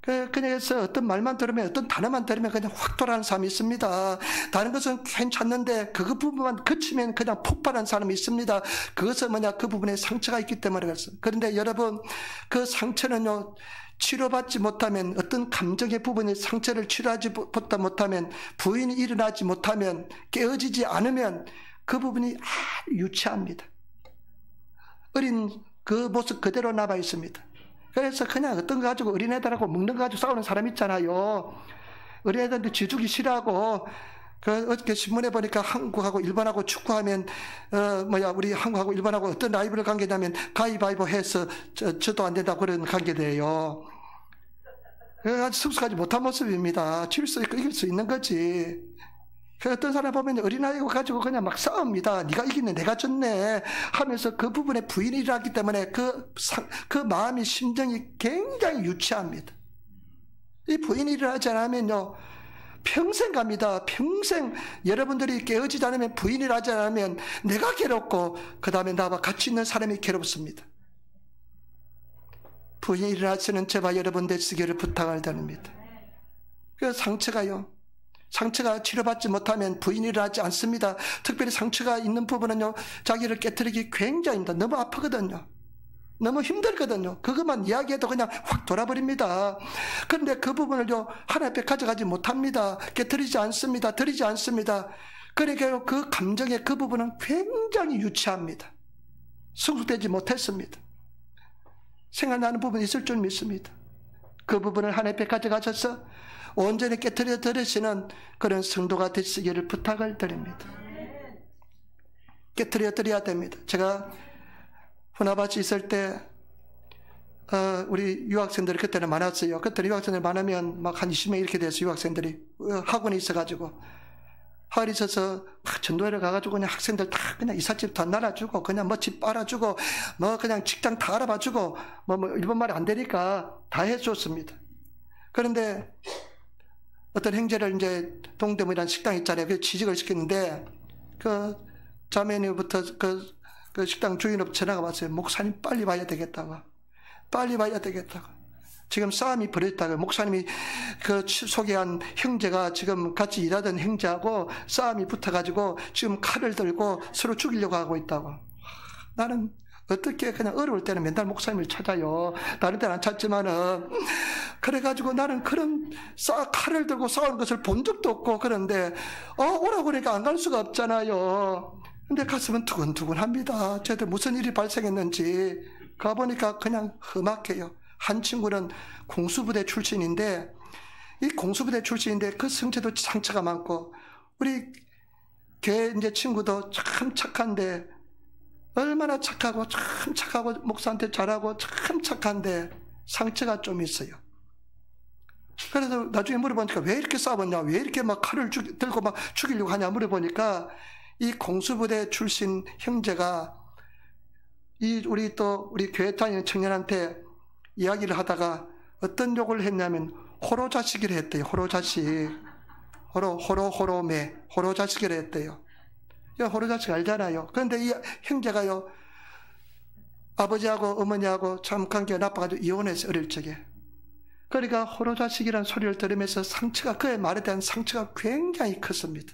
그래서 어떤 말만 들으면, 어떤 단어만 들으면 그냥 확 돌아가는 사람이 있습니다. 다른 것은 괜찮는데 그 부분만 그치면 그냥 폭발하는 사람이 있습니다. 그것은 뭐냐? 그 부분에 상처가 있기 때문에 그렇습니다. 그런데 여러분, 그 상처는요 치료받지 못하면, 어떤 감정의 부분이 상처를 치료하지 못하면, 부인이 일어나지 못하면, 깨어지지 않으면 그 부분이 아주 유치합니다. 어린 그 모습 그대로 남아 있습니다. 그래서 그냥 어떤 거 가지고 어린애들하고 먹는 거 가지고 싸우는 사람 있잖아요. 어린애들한테 쥐주기 싫어하고, 어저께 신문에 보니까 한국하고 일본하고 축구하면, 우리 한국하고 일본하고 어떤 라이벌 관계냐면 가위바위보 해서 저도 안 된다고 그런 관계돼요. 아주 성숙하지 못한 모습입니다. 질 수 있고 이길 수 있는 거지. 어떤 사람 보면 어린아이고 가지고 그냥 막 싸웁니다. 네가 이기네, 내가 졌네 하면서 그 부분에 부인이 일어났기 때문에 그 마음이, 심정이 굉장히 유치합니다. 이 부인이 일어나지 않으면요, 평생 갑니다. 평생 여러분들이 깨어지지 않으면, 부인이 일어나지 않으면 내가 괴롭고 그 다음에 나와 같이 있는 사람이 괴롭습니다. 부인이 일어나서는 제발 여러분 되시기를 부탁을 드립니다. 그 상처가 치료받지 못하면 부인이 일어나지 않습니다. 특별히 상처가 있는 부분은요, 자기를 깨트리기 굉장히 힘들다. 너무 아프거든요. 너무 힘들거든요. 그것만 이야기해도 그냥 확 돌아버립니다. 그런데 그 부분을요, 하나님 앞에 가져가지 못합니다. 깨트리지 않습니다. 드리지 않습니다. 그러니까 그 감정의 그 부분은 굉장히 유치합니다. 성숙되지 못했습니다. 생각나는 부분이 있을 줄 믿습니다. 그 부분을 하나님 앞에 가져가셔서 온전히 깨트려 드리시는 그런 성도가 되시기를 부탁을 드립니다. 깨트려 드려야 됩니다. 제가 후나밭이 있을 때 우리 유학생들이 그때는 많았어요. 그때는 유학생들 많으면 막 한 20명 이렇게 돼서 유학생들이 학원에 있어가지고, 학원에 있어서 막 전도회를 가가지고 그냥 학생들 다 그냥 이삿집 다 날아주고, 그냥 뭐 집 빨아주고, 뭐 그냥 직장 다 알아봐주고, 뭐 일본말이 안 되니까 다 해줬습니다. 그런데 어떤 형제를 이제 동대문이라는 식당 있잖아요. 그 취직을 시켰는데, 그 자매님부터 그 식당 주인으로 전화가 왔어요. 목사님 빨리 와야 되겠다고. 빨리 와야 되겠다고. 지금 싸움이 벌어졌다고. 목사님이 그 소개한 형제가 지금 같이 일하던 형제하고 싸움이 붙어가지고 지금 칼을 들고 서로 죽이려고 하고 있다고. 나는 어떻게 그냥 어려울 때는 맨날 목사님을 찾아요. 다른 데는 안 찾지만은. 그래가지고 나는 그런 칼을 들고 싸우는 것을 본 적도 없고, 그런데 오라고 그러니까 안 갈 수가 없잖아요. 근데 가슴은 두근두근합니다. 저한테 무슨 일이 발생했는지. 가보니까 그냥 험악해요. 한 친구는 공수부대 출신인데, 이 공수부대 출신인데 그 성체도 상처가 많고, 우리 교회 이제 친구도 참 착한데, 얼마나 착하고 참 착하고 목사한테 잘하고 참 착한데 상처가 좀 있어요. 그래서 나중에 물어보니까 왜 이렇게 싸웠냐, 왜 이렇게 막 칼을 들고 막 죽이려고 하냐 물어보니까, 이 공수부대 출신 형제가 우리 교회 다니는 청년한테 이야기를 하다가 어떤 욕을 했냐면 호로자식이라 했대요. 호로자식. 호로자식이라 했대요. 호로자식 알잖아요. 그런데 이 형제가요, 아버지하고 어머니하고 참 관계가 나빠가지고 이혼했어요. 어릴 적에. 그러니까 호로자식이라는 소리를 들으면서 그의 말에 대한 상처가 굉장히 컸습니다.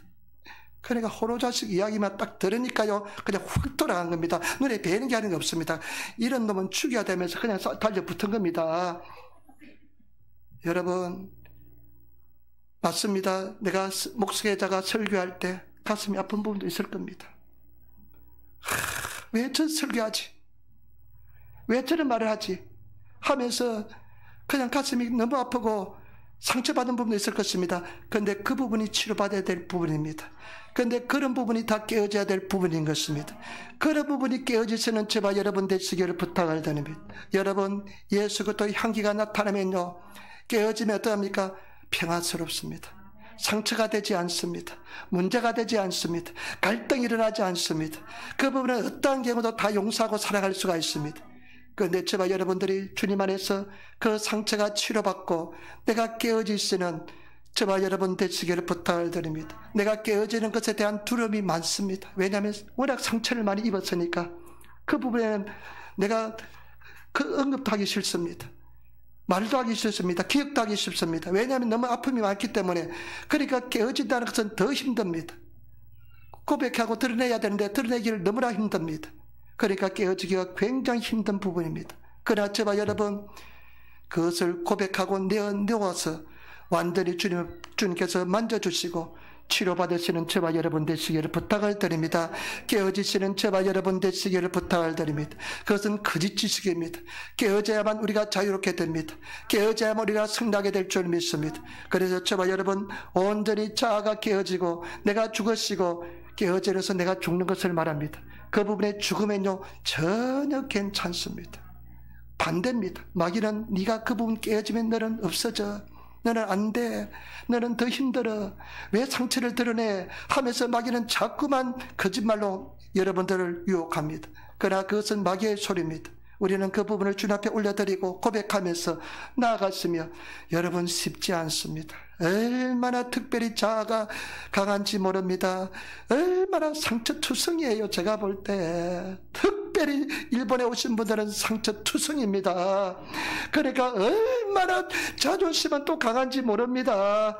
그러니까 호로자식 이야기만 딱 들으니까요, 그냥 확 돌아간 겁니다. 눈에 뵈는 게 아닌 게 없습니다. 이런 놈은 죽여야 되면서 그냥 달려붙은 겁니다. 여러분, 맞습니다. 내가 목회자가 설교할 때 가슴이 아픈 부분도 있을 겁니다. 왜 저 설교하지? 왜 저런 말을 하지? 하면서 그냥 가슴이 너무 아프고 상처받은 부분도 있을 것입니다. 그런데 그 부분이 치료받아야 될 부분입니다. 그런데 그런 부분이 다 깨어져야 될 부분인 것입니다. 그런 부분이 깨어지시는 제발 여러분 되시기를 부탁을 드립니다. 여러분, 예수 그리스도의 향기가 나타나면요, 깨어지면 어떠합니까? 평안스럽습니다. 상처가 되지 않습니다. 문제가 되지 않습니다. 갈등이 일어나지 않습니다. 그 부분은 어떠한 경우도 다 용서하고 살아갈 수가 있습니다. 그런데 제발 여러분들이 주님 안에서 그 상처가 치료받고 내가 깨어질 수 있는 제발 여러분 되시기를 부탁을 드립니다. 내가 깨어지는 것에 대한 두려움이 많습니다. 왜냐하면 워낙 상처를 많이 입었으니까 그 부분에는 내가 그 언급도 하기 싫습니다. 말도 하기 싫습니다. 기억도 하기 싫습니다. 왜냐하면 너무 아픔이 많기 때문에. 그러니까 깨어진다는 것은 더 힘듭니다. 고백하고 드러내야 되는데 드러내기를 너무나 힘듭니다. 그러니까 깨어지기가 굉장히 힘든 부분입니다. 그러나 제발 여러분, 그것을 고백하고 내어놓아서 완전히 주님께서 만져주시고 치료받으시는 저와 여러분 되시기를 부탁을 드립니다. 깨어지시는 저와 여러분 되시기를 부탁을 드립니다. 그것은 거짓 지식입니다. 깨어져야만 우리가 자유롭게 됩니다. 깨어져야만 우리가 승리하게 될 줄 믿습니다. 그래서 저와 여러분 온전히 자아가 깨어지고 내가 죽으시고 깨어져서 내가 죽는 것을 말합니다. 그 부분에 죽으면요 전혀 괜찮습니다. 반대입니다. 마귀는 네가 그 부분 깨어지면 너는 없어져. 너는 안 돼. 너는 더 힘들어. 왜 상처를 드러내? 하면서 마귀는 자꾸만 거짓말로 여러분들을 유혹합니다. 그러나 그것은 마귀의 소리입니다. 우리는 그 부분을 주님 앞에 올려드리고 고백하면서 나아갔으며 여러분 쉽지 않습니다. 얼마나 특별히 자아가 강한지 모릅니다. 얼마나 상처투성이에요. 제가 볼 때 특별히 일본에 오신 분들은 상처투성입니다. 그러니까 얼마나 자존심은 또 강한지 모릅니다.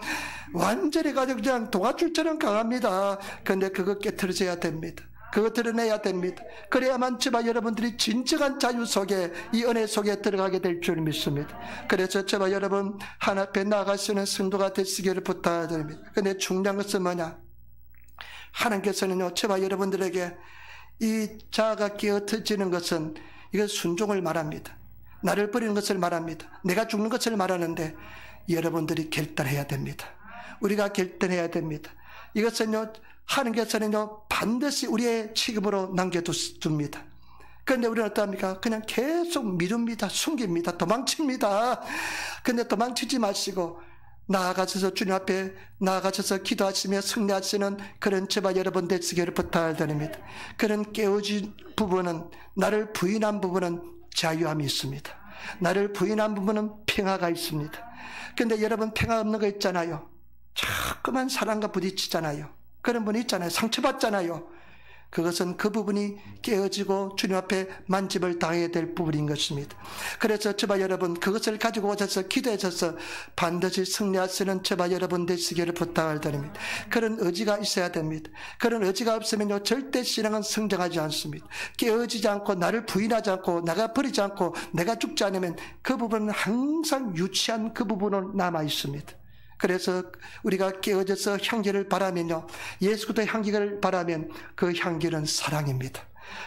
완전히 가지고 그냥 동아줄처럼 강합니다. 그런데 그거 깨트려져야 됩니다. 그거 드러내야 됩니다. 그래야만 저와 여러분들이 진정한 자유 속에 이 은혜 속에 들어가게 될 줄 믿습니다. 그래서 저와 여러분 하나님 앞에 나아가시는 성도가 되시기를 부탁드립니다. 그런데 중요한 것은 뭐냐? 하나님께서는요 저와 여러분들에게 이 자아가 깨어지는 것은 이건 순종을 말합니다. 나를 버리는 것을 말합니다. 내가 죽는 것을 말하는데 여러분들이 결단해야 됩니다. 우리가 결단해야 됩니다. 이것은요 하나님께서는요 반드시 우리의 책임으로 남겨둡니다. 그런데 우리는 어떠합니까? 그냥 계속 미룹니다. 숨깁니다. 도망칩니다. 그런데 도망치지 마시고 나아가셔서 주님 앞에 나아가셔서 기도하시며 승리하시는 그런 저와 여러분 되시기를 부탁드립니다. 그런 깨어진 부분은 나를 부인한 부분은 자유함이 있습니다. 나를 부인한 부분은 평화가 있습니다. 그런데 여러분 평화 없는 거 있잖아요. 자꾸만 사람과 부딪히잖아요. 그런 분이 있잖아요. 상처받잖아요. 그것은 그 부분이 깨어지고 주님 앞에 만집을 당해야 될 부분인 것입니다. 그래서 저와 여러분 그것을 가지고 오셔서 기도하셔서 반드시 승리하시는 저와 여러분 되시기를 부탁을 드립니다. 그런 의지가 있어야 됩니다. 그런 의지가 없으면요 절대 신앙은 성장하지 않습니다. 깨어지지 않고 나를 부인하지 않고 나가 버리지 않고 내가 죽지 않으면 그 부분은 항상 유치한 그 부분으로 남아 있습니다. 그래서 우리가 깨어져서 향기를 바라면요 예수 그리스도의 향기를 바라면 그 향기는 사랑입니다.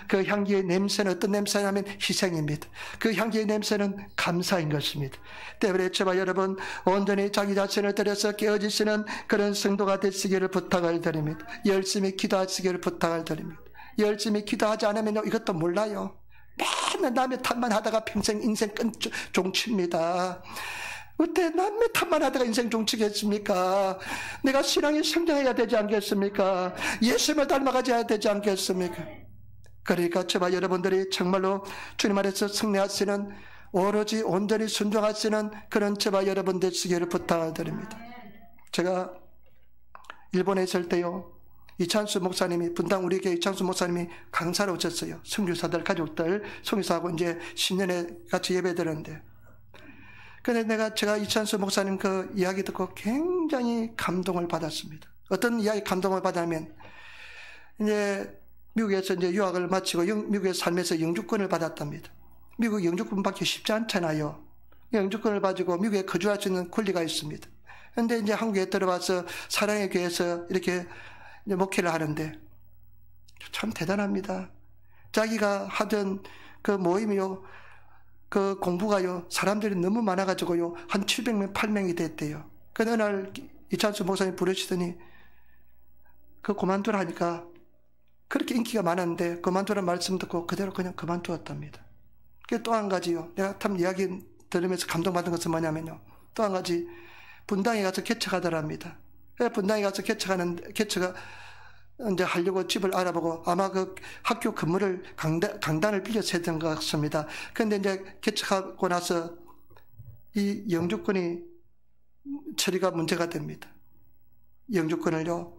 그 향기의 냄새는 어떤 냄새냐면 희생입니다. 그 향기의 냄새는 감사인 것입니다. 때문에 저와 여러분 온전히 자기 자신을 들여서 깨어지시는 그런 성도가 되시기를 부탁을 드립니다. 열심히 기도하시기를 부탁을 드립니다. 열심히 기도하지 않으면요 이것도 몰라요. 맨날 남의 탓만 하다가 평생 인생 종칩니다. 어때 남의 탓만 하다가 인생 종치겠습니까? 내가 신앙이 성장해야 되지 않겠습니까? 예수님을 닮아가야 되지 않겠습니까? 그러니까 저와 여러분들이 정말로 주님 안에서 승리하시는 오로지 온전히 순종하시는 그런 저와 여러분 되시기를 부탁드립니다. 제가 일본에 있을 때요 이찬수 목사님이 분당 우리 교회 이찬수 목사님이 강사로 오셨어요. 선교사들 가족들 선교사하고 이제 10년에 같이 예배 드렸는데 그런데 제가 이찬수 목사님 그 이야기 듣고 굉장히 감동을 받았습니다. 어떤 이야기 감동을 받았냐면, 이제 미국에서 이제 유학을 마치고 미국에서 살면서 영주권을 받았답니다. 미국 영주권 받기 쉽지 않잖아요. 영주권을 가지고 미국에 거주할 수 있는 권리가 있습니다. 그런데 이제 한국에 들어와서 사랑의 교회에서 이렇게 이제 목회를 하는데 참 대단합니다. 자기가 하던 그 모임이요. 그 공부가요 사람들이 너무 많아가지고요 한 700명 8명이 됐대요. 그런데 어느 날 이찬수 목사님 부르시더니 그 그만두라 하니까 그렇게 인기가 많았는데 그만두라는 말씀 듣고 그대로 그냥 그만두었답니다. 또 한 가지요 내가 참 이야기 들으면서 감동받은 것은 뭐냐면요 또 한 가지 분당에 가서 개척하더랍니다. 분당에 가서 개척가 이제 하려고 집을 알아보고 아마 그 학교 건물을 강단을 빌려서 했던 것 같습니다. 그런데 이제 개척하고 나서 이 영주권이 처리가 문제가 됩니다. 영주권을요,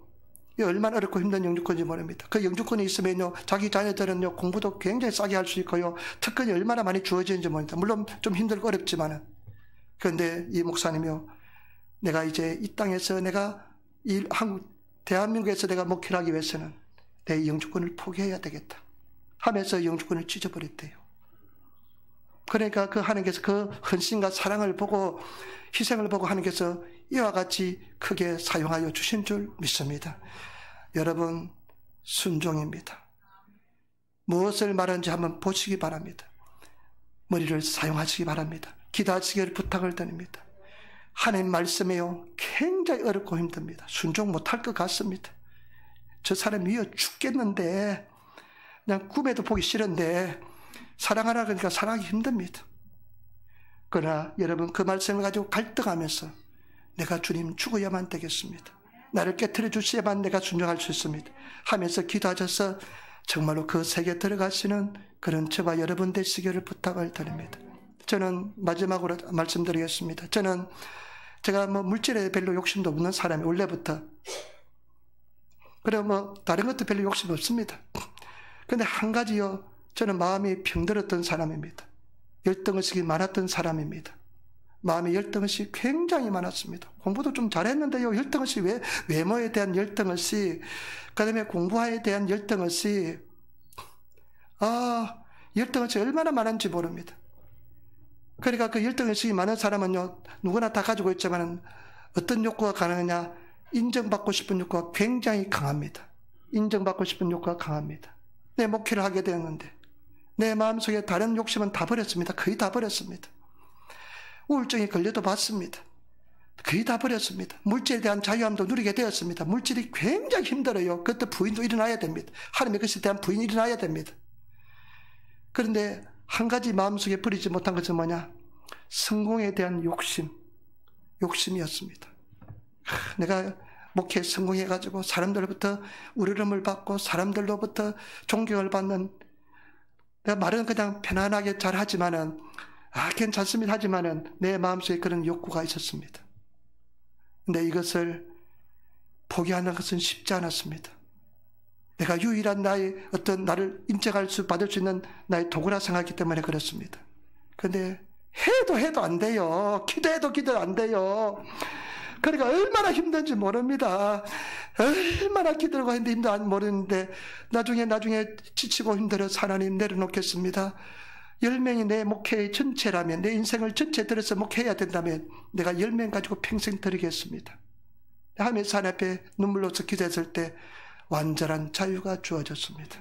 얼마나 어렵고 힘든 영주권인지 모릅니다. 그 영주권이 있으면요, 자기 자녀들은요, 공부도 굉장히 싸게 할 수 있고요, 특권이 얼마나 많이 주어지는지 모릅니다. 물론 좀 힘들고 어렵지만은. 그런데 이 목사님이요, 내가 이제 이 땅에서 내가 대한민국에서 내가 목회를 하기 위해서는 내 영주권을 포기해야 되겠다 하면서 영주권을 찢어버렸대요. 그러니까 그 하나님께서 그 헌신과 사랑을 보고 희생을 보고 하나님께서 이와 같이 크게 사용하여 주신 줄 믿습니다. 여러분, 순종입니다. 무엇을 말하는지 한번 보시기 바랍니다. 머리를 사용하시기 바랍니다. 기도하시기를 부탁을 드립니다. 하나님 말씀에요, 굉장히 어렵고 힘듭니다. 순종 못할 것 같습니다. 저 사람이요, 죽겠는데, 그냥 꿈에도 보기 싫은데, 사랑하라 그러니까 사랑하기 힘듭니다. 그러나 여러분, 그 말씀을 가지고 갈등하면서 내가 주님 죽어야만 되겠습니다. 나를 깨트려 주셔야만 내가 순종할 수 있습니다. 하면서 기도하셔서 정말로 그 세계에 들어가시는 그런 저와 여러분 되시기를 부탁을 드립니다. 저는 마지막으로 말씀드리겠습니다. 제가 물질에 별로 욕심도 없는 사람이 원래부터. 그래 다른 것도 별로 욕심 없습니다. 근데 한 가지요, 저는 마음이 병들었던 사람입니다. 열등의식이 많았던 사람입니다. 마음의 열등의식이 굉장히 많았습니다. 공부도 좀 잘했는데요, 열등의식, 외모에 대한 열등의식, 그 다음에 공부에 대한 열등의식, 열등의식이 얼마나 많은지 모릅니다. 그러니까 그 열등의식이 많은 사람은요, 누구나 다 가지고 있지만 어떤 욕구가 강하냐, 인정받고 싶은 욕구가 굉장히 강합니다. 인정받고 싶은 욕구가 강합니다. 내 목회를 하게 되었는데 내 마음속에 다른 욕심은 다 버렸습니다. 거의 다 버렸습니다. 우울증에 걸려도 봤습니다. 거의 다 버렸습니다. 물질에 대한 자유함도 누리게 되었습니다. 물질이 굉장히 힘들어요. 그것도 부인도 일어나야 됩니다. 하나님의 것에 대한 부인이 일어나야 됩니다. 그런데 한 가지 마음속에 버리지 못한 것은 뭐냐? 성공에 대한 욕심이었습니다. 내가 목회에 성공해가지고 사람들로부터 우러름을 받고 사람들로부터 존경을 받는, 내가 말은 그냥 편안하게 잘 하지만은 괜찮습니다 하지만은 내 마음속에 그런 욕구가 있었습니다. 근데 이것을 포기하는 것은 쉽지 않았습니다. 내가 유일한 나를 받을 수 있는 나의 도구라 생각했기 때문에 그렇습니다. 그런데 해도 안 돼요. 기도해도 안 돼요. 그러니까 얼마나 힘든지 모릅니다. 얼마나 기도하고 했는데 힘도 안 모르는데 나중에 지치고 힘들어서 하나님 내려놓겠습니다. 10명이 내 목회의 전체라면, 내 인생을 전체 들어서 목회해야 된다면 내가 10명 가지고 평생 드리겠습니다. 하면서 하나님 앞에 눈물로서 기도했을 때 완전한 자유가 주어졌습니다.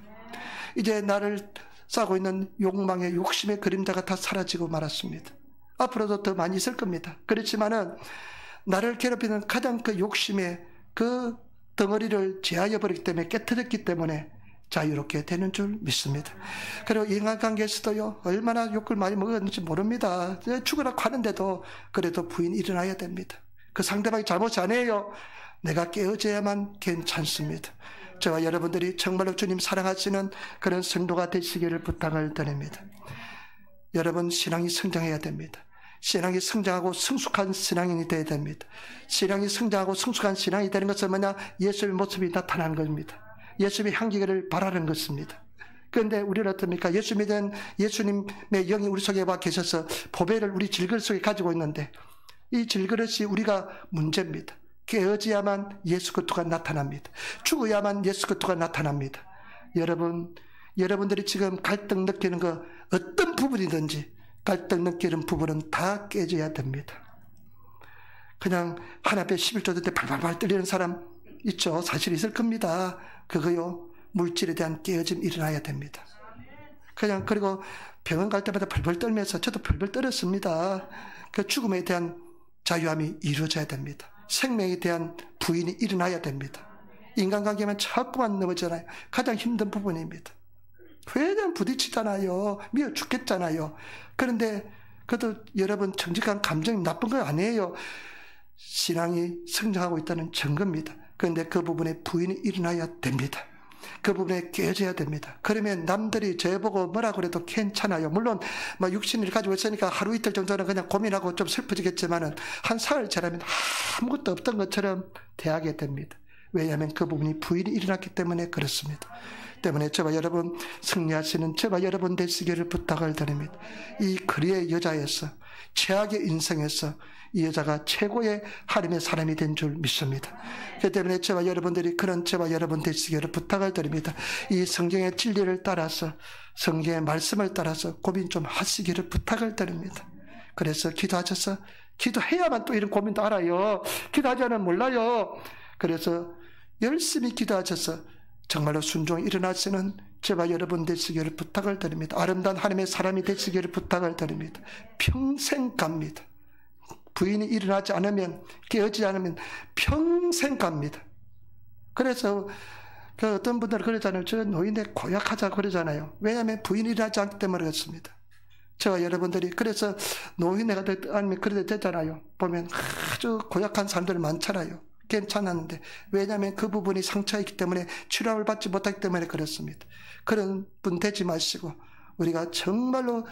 이제 나를 싸고 있는 욕망의 욕심의 그림자가 다 사라지고 말았습니다. 앞으로도 더 많이 있을 겁니다. 그렇지만은 나를 괴롭히는 가장 그 욕심의 그 덩어리를 제하여 버리기 때문에, 깨뜨렸기 때문에 자유롭게 되는 줄 믿습니다. 그리고 인간관계에서도요, 얼마나 욕을 많이 먹었는지 모릅니다. 죽으라고 하는데도 그래도 부인이 일어나야 됩니다. 그 상대방이 잘못이 아니에요. 내가 깨어져야만 괜찮습니다. 저와 여러분들이 정말로 주님 사랑하시는 그런 성도가 되시기를 부탁을 드립니다. 여러분, 신앙이 성장해야 됩니다. 신앙이 성장하고 성숙한 신앙인이 되어야 됩니다. 신앙이 성장하고 성숙한 신앙이 되는 것은 뭐냐? 예수의 모습이 나타나는 것입니다. 예수의 향기를 바라는 것입니다. 그런데 우리는 어떻습니까? 예수 믿은 예수님의 영이 우리 속에 와 계셔서 보배를 우리 질그릇 속에 가지고 있는데 이 질그릇이 우리가 문제입니다. 깨어져야만 예수 그리스도가 나타납니다. 죽어야만 예수 그리스도가 나타납니다. 여러분들이 지금 갈등 느끼는 거 어떤 부분이든지 갈등 느끼는 부분은 다 깨져야 됩니다. 그냥 하나 앞에 11조 때 발발발 떨리는 사람 있죠. 사실 있을 겁니다. 그거요, 물질에 대한 깨어짐 일어나야 됩니다. 그리고 병원 갈 때마다 벌벌 떨면서 저도 벌벌 떨었습니다. 그 죽음에 대한 자유함이 이루어져야 됩니다. 생명에 대한 부인이 일어나야 됩니다. 인간관계만 자꾸만 넘어지잖아요. 가장 힘든 부분입니다. 회장 부딪히잖아요. 미워 죽겠잖아요. 그런데 그것도 여러분 정직한 감정이 나쁜 거 아니에요. 신앙이 성장하고 있다는 증거입니다. 그런데 그 부분에 부인이 일어나야 됩니다. 그 부분에 깨져야 됩니다. 그러면 남들이 저보고 뭐라 그래도 괜찮아요. 물론 육신을 가지고 있으니까 하루 이틀 정도는 그냥 고민하고 좀 슬퍼지겠지만은 한 사흘 지나면 아무것도 없던 것처럼 대하게 됩니다. 왜냐하면 그 부분이 부인이 일어났기 때문에 그렇습니다. 때문에 저와 여러분 승리하시는 저와 여러분 되시기를 부탁을 드립니다. 이 거리의 여자에서, 최악의 인생에서 이 여자가 최고의 하나님의 사람이 된 줄 믿습니다. 그렇기 때문에 저와 여러분들이 그런 저와 여러분 되시기를 부탁을 드립니다. 이 성경의 진리를 따라서, 성경의 말씀을 따라서 고민 좀 하시기를 부탁을 드립니다. 그래서 기도하셔서 기도해야만 또 이런 고민도 알아요. 기도하지 않으면 몰라요. 그래서 열심히 기도하셔서 정말로 순종이 일어나시는 제발 여러분 되시기를 부탁을 드립니다. 아름다운 하나님의 사람이 되시기를 부탁을 드립니다. 평생 갑니다. 부인이 일어나지 않으면, 깨어지지 않으면 평생 갑니다. 그래서 그 어떤 분들은 그러잖아요. 저 노인네 고약하자고 그러잖아요. 왜냐하면 부인이 일어나지 않기 때문에 그렇습니다. 저와 여러분들이 그래서 노인네가 아니면 그래도 되잖아요. 보면 아주 고약한 사람들 많잖아요. 괜찮았는데 왜냐하면 그 부분이 상처있기 때문에 치료를 받지 못하기 때문에 그렇습니다. 그런 분 되지 마시고 우리가 정말로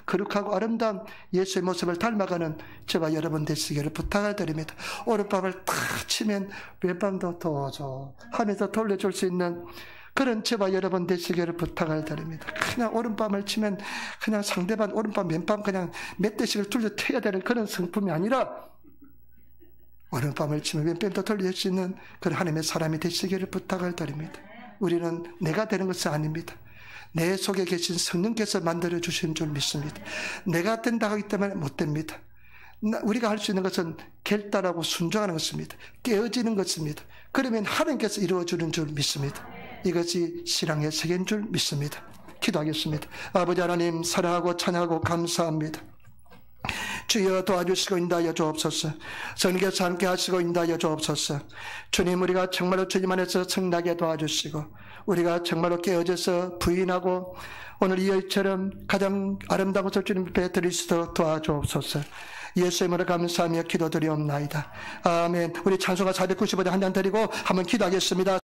거룩하고 아름다운 예수의 모습을 닮아가는 저와 여러분 되시기를 부탁을 드립니다. 오른밤을 탁 치면 왼밤도 도와줘 하면서 돌려줄 수 있는 그런 저와 여러분 되시기를 부탁을 드립니다. 그냥 오른밤을 치면 그냥 상대방 오른밤 왼밤 그냥 몇 대씩을 둘러 태야 되는 그런 성품이 아니라 오른밤을 치면 왼밤도 돌릴 수 있는 그런 하나님의 사람이 되시기를 부탁을 드립니다. 우리는 내가 되는 것은 아닙니다. 내 속에 계신 성령께서 만들어주신 줄 믿습니다. 내가 된다 하기 때문에 못 됩니다. 우리가 할 수 있는 것은 결단하고 순종하는 것입니다. 깨어지는 것입니다. 그러면 하나님께서 이루어주는 줄 믿습니다. 이것이 신앙의 세계인 줄 믿습니다. 기도하겠습니다. 아버지 하나님 사랑하고 찬양하고 감사합니다. 주여 도와주시고 인도하여 주옵소서. 성령께서 함께 하시고 인도하여 주옵소서. 주님 우리가 정말로 주님 안에서 성나게 도와주시고 우리가 정말로 깨어져서 부인하고 오늘 이처럼 가장 아름다운 것을 주님 앞에 드릴 수 있도록 도와주옵소서. 예수의 이름으로 감사하며 기도드리옵나이다. 아멘. 우리 찬송가 495장 한 장 드리고 한번 기도하겠습니다.